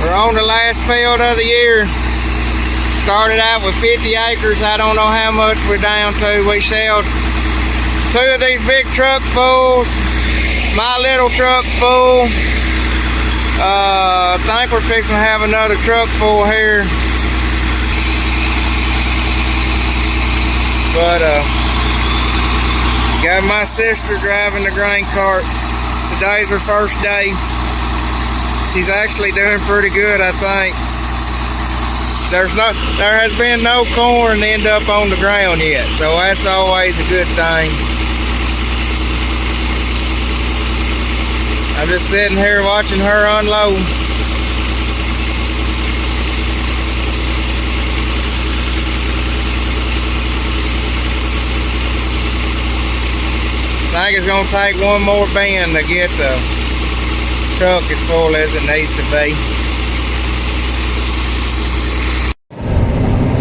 We're on the last field of the year. Started out with 50 acres. I don't know how much we're down to. We sold 2 of these big truck fulls, my little truck full. I think we're fixing to have another truck full here. But got my sister driving the grain cart. Today's her first day. She's actually doing pretty good, I think. There has been no corn end up on the ground yet, so that's always a good thing. I'm just sitting here watching her unload. I think it's going to take one more bend to get the truck as full as it needs to be.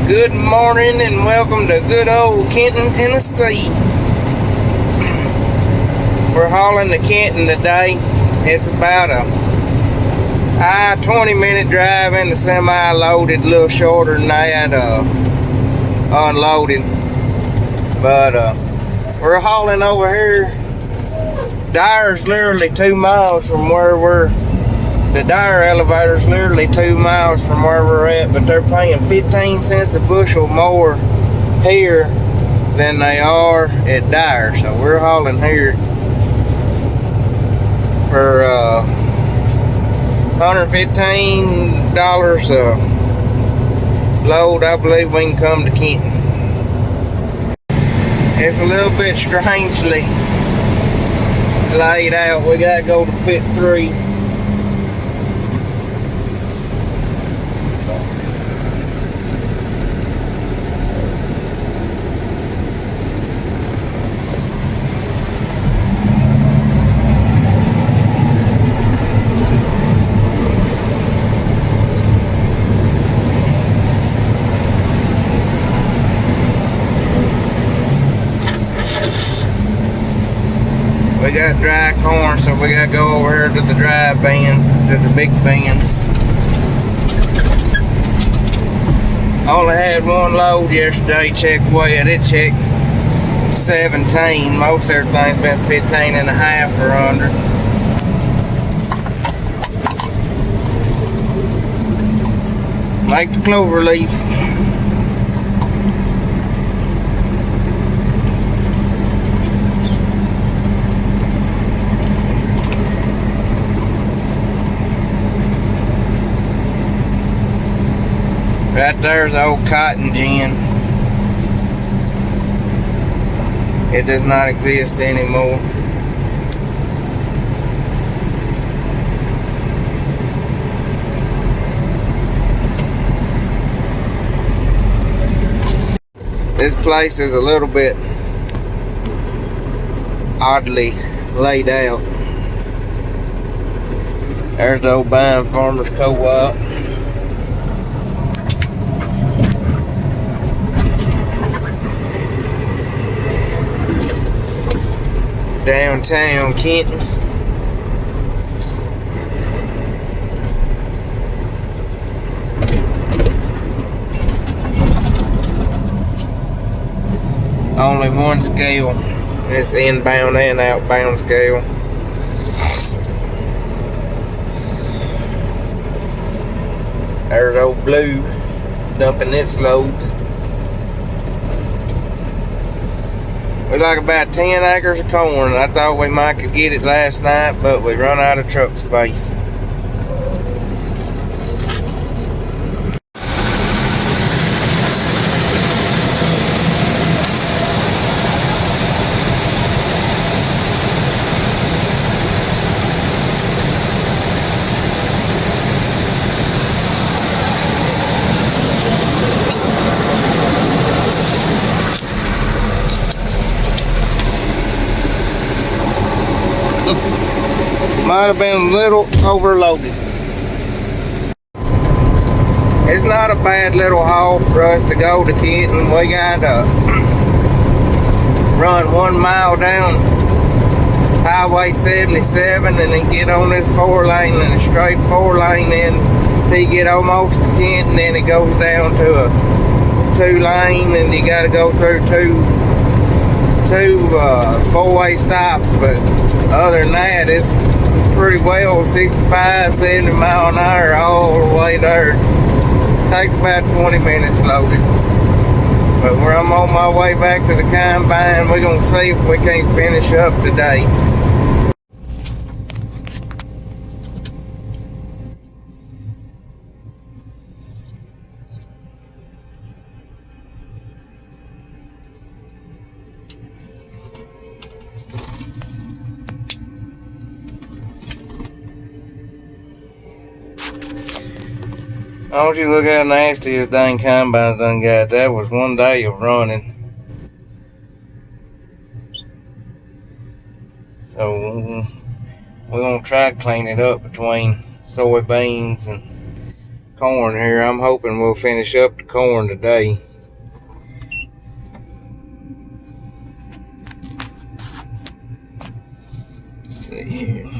Good morning and welcome to good old Kenton, Tennessee. We're hauling to Kenton today. It's about a 20-minute drive in the semi-loaded, a little shorter than that unloaded. But we're hauling over here. Dyer's literally 2 miles from where the Dyer elevator's literally 2 miles from where we're at, but they're paying 15 cents a bushel more here than they are at Dyer. So we're hauling here for $115 a load. I believe we can come to Kenton. It's a little bit strangely laid out. We gotta go to pit 3. We got dry corn, so we gotta go over here to the dry bin, to the big bins. Only had one load yesterday, checked weight. It checked 17. Most everything's been 15 and a half or under. Make the clover leaf. Right there's the old cotton gin. It does not exist anymore. This place is a little bit oddly laid out. There's the old Bine Farmers Co-op. Downtown Kenton. Only one scale. It's inbound and outbound scale. There's old Blue dumping its load. We like about 10 acres of corn. I thought we might could get it last night, but we run out of truck space. Might have been a little overloaded. It's not a bad little haul for us to go to Kenton. We got to run 1 mile down Highway 77 and then get on this 4-lane and a straight 4-lane in till you get almost to Kenton, then it goes down to a 2-lane, and you got to go through two 4-way stops. But other than that, it's pretty well 65, 70 mile an hour all the way there. Takes about 20 minutes loaded. But I'm on my way back to the combine. We're gonna see if we can't finish up today. I want you to look how nasty this dang combine's done got. That was one day of running. So we're gonna try to clean it up between soybeans and corn here. I'm hoping we'll finish up the corn today. Let's see here.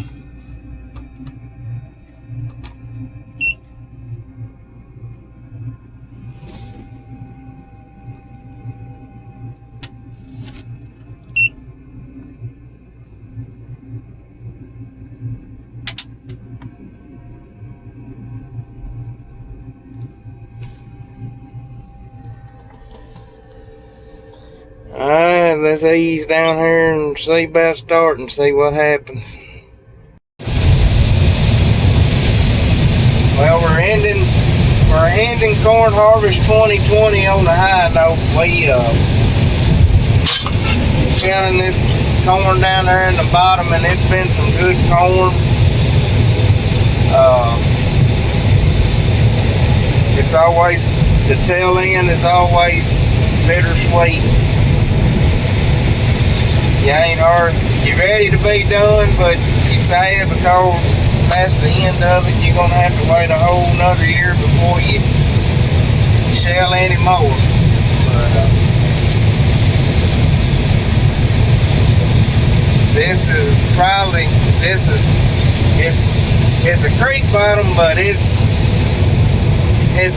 Alright, let's ease down here and see about starting, see what happens. Well, we're ending corn harvest 2020 on the high note. We shelling this corn down there in the bottom, and it's been some good corn. It's always, the tail end is always bittersweet. You ain't hard, you're ready to be done, but you sad because past the end of it, you're gonna have to wait a whole another year before you shell any more. But it's a creek bottom, but it's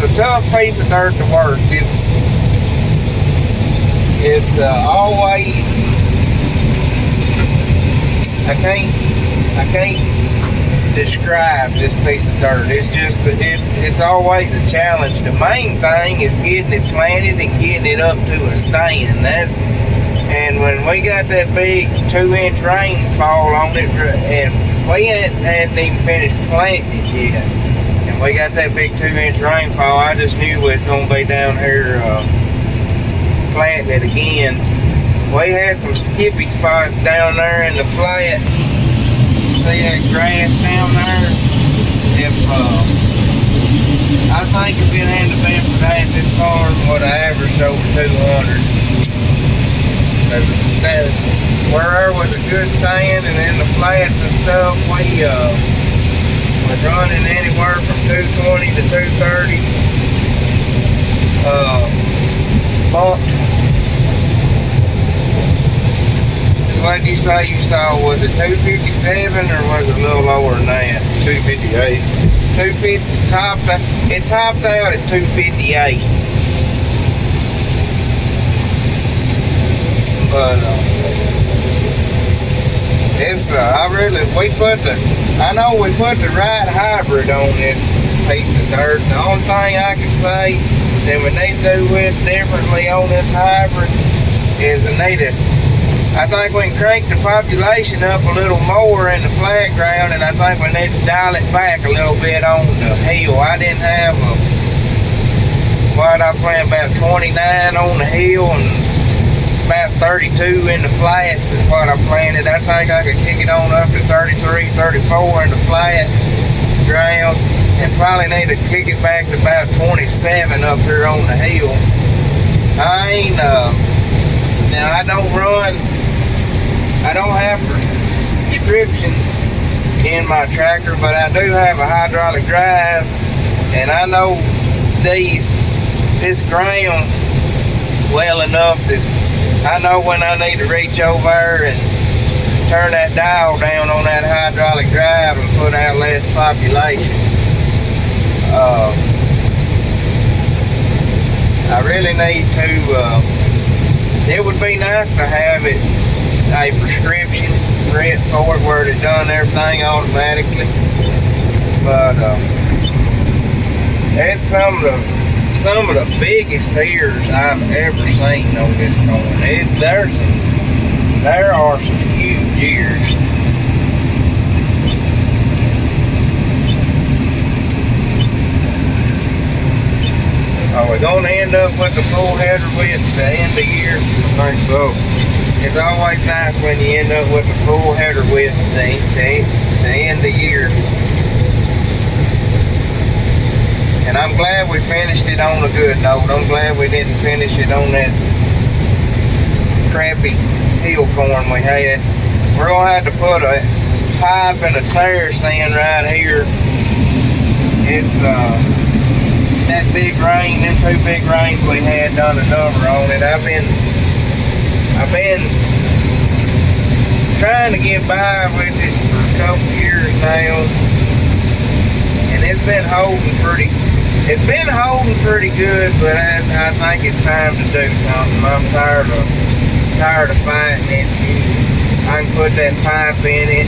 a tough piece of dirt to work. It's always, I can't describe this piece of dirt. It's always a challenge. The main thing is getting it planted and getting it up to a stand. And when we got that big 2-inch rainfall on it, and we hadn't even finished planting it yet, and we got that big 2-inch rainfall, I just knew we was gonna be down here planting it again. We had some skippy spots down there in the flat. See that grass down there? I think if it hadn't been for that, this farm would have averaged over 200. Where there was a good stand, and in the flats and stuff, we was running anywhere from 220 to 230. Bumped. What did you say you saw? Was it 257 or was it a little lower than that? 258. 250 it topped out at 258. But it's I know we put the right hybrid on this piece of dirt. The only thing I can say that we need to do it differently on this hybrid is I think we can crank the population up a little more in the flat ground, and I think we need to dial it back a little bit on the hill. I didn't have I planted about 29 on the hill and about 32 in the flats is what I planted. I think I could kick it on up to 33, 34 in the flat ground, and probably need to kick it back to about 27 up here on the hill. I don't have prescriptions in my tractor, but I do have a hydraulic drive, and I know this ground well enough that I know when I need to reach over there and turn that dial down on that hydraulic drive and put out less population. I really need to, it would be nice to have it, a prescription written for it where it done everything automatically. But it's some of the biggest ears I've ever seen on this corn. There are some huge ears. Are we going to end up with the full header width at the end of the year? I think so. It's always nice when you end up with a full header width to end the year. And I'm glad we finished it on a good note. I'm glad we didn't finish it on that crappy hill corn we had. We're going to have to put a pipe and a terrace in right here. It's that big rain, them 2 big rains we had done a number on it. I've been trying to get by with it for a couple years now, and it's been holding pretty good, but I think it's time to do something. I'm tired of fighting it. I can put that pipe in it.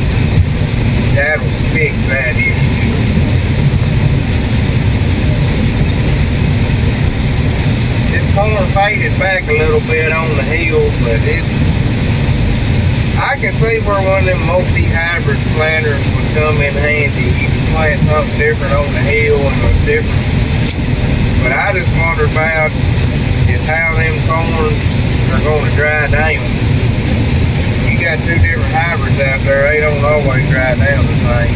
That'll fix that issue. This corn faded back a little bit on the hill, but I can see where one of them multi-hybrid planters would come in handy. You can plant something different on the hill and a different. But I just wonder about is how them corns are going to dry down. You got 2 different hybrids out there, they don't always dry down the same.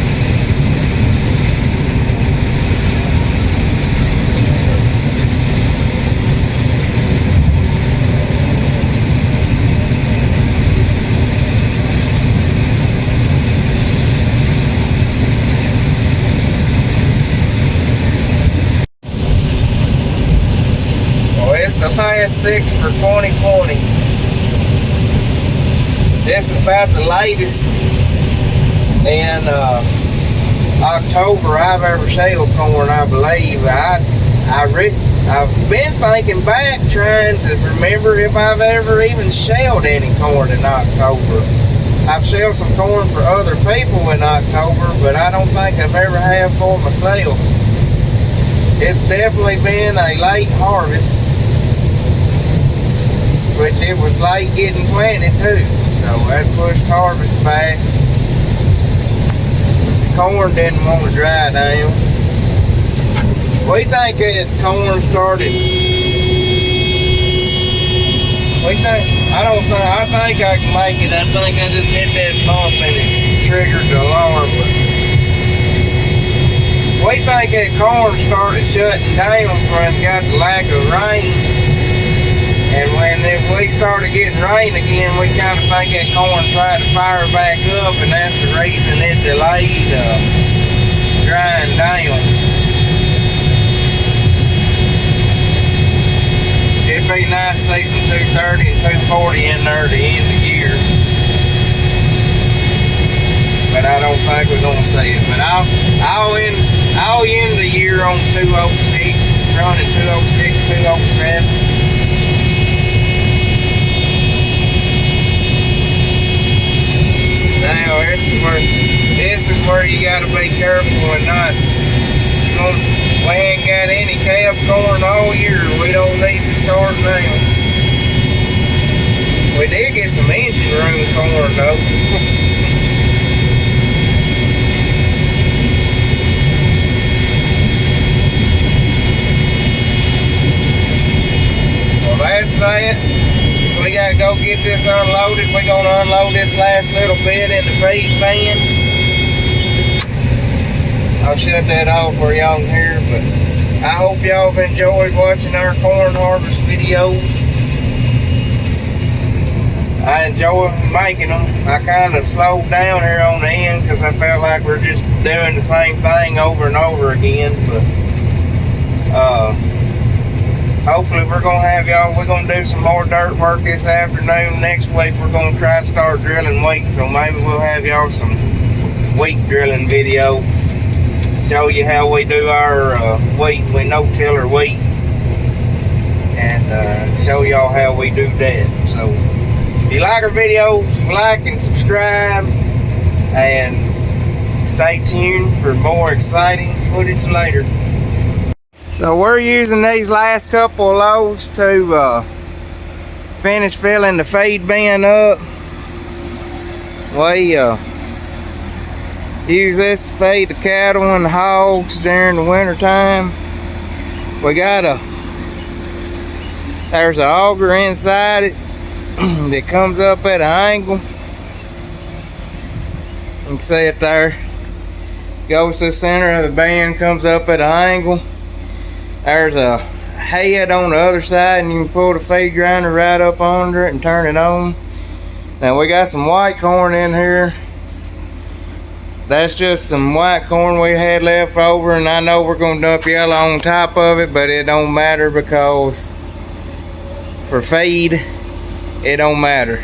It's the last 6 for 2020. This is about the latest in October I've ever shelled corn, I believe. I've been thinking back, trying to remember if I've ever even shelled any corn in October. I've shelled some corn for other people in October, but I don't think I've ever had for myself. It's definitely been a late harvest, which it was late getting planted too, so that pushed harvest back. The corn didn't want to dry down. We think that corn started. I think I can make it. I think I just hit that bump and it triggered the alarm. But we think that corn started shutting down when it got the lack of rain. And when we started getting rain again, we kind of think that corn tried to fire back up, and that's the reason it delayed drying down. It'd be nice to see some 230 and 240 in there at the end of the year. But I don't think we're going to see it. But I'll end the year on 206, running 206, 207. Now this is where you gotta be careful and not. We ain't got any calf corn all year. We don't need to start now. We did get some engine room corn though. Well, that's that. We gotta go get this unloaded. We're gonna unload this last little bit in the feed pan. I'll shut that off for y'all here, but I hope y'all have enjoyed watching our corn harvest videos. I enjoy making them. I kind of slowed down here on the end because I felt like we're just doing the same thing over and over again, but hopefully we're going to have y'all, we're going to do some more dirt work this afternoon. Next week we're going to try to start drilling wheat, so maybe we'll have y'all some wheat drilling videos. show you how we do our wheat. We no-tiller wheat, and show y'all how we do that. So if you like our videos, like and subscribe, and stay tuned for more exciting footage later. So we're using these last couple of loads to finish filling the feed bin up. We use this to feed the cattle and the hogs during the winter time. We got there's an auger inside it that comes up at an angle. You can see it there. Goes to the center of the bin, comes up at an angle. There's a head on the other side, and you can pull the feed grinder right up under it and turn it on. Now we got some white corn in here. That's just some white corn we had left over, and I know we're gonna dump yellow on top of it, but it don't matter because for feed, it don't matter.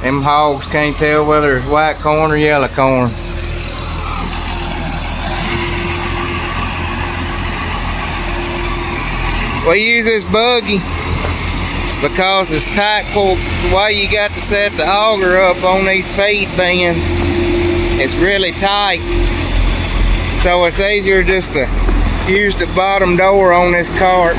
Them hogs can't tell whether it's white corn or yellow corn. We use this buggy because it's tight. The way you got to set the auger up on these feed bins, it's really tight. So it's easier just to use the bottom door on this cart.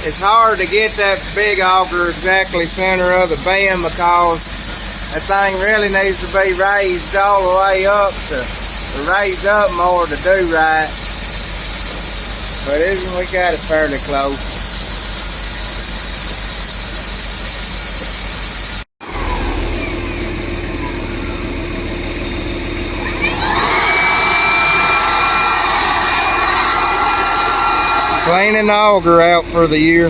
It's hard to get that big auger exactly center of the bin because that thing really needs to be raised all the way up to raise up more to do right. But we got it fairly close. Cleaning the auger out for the year.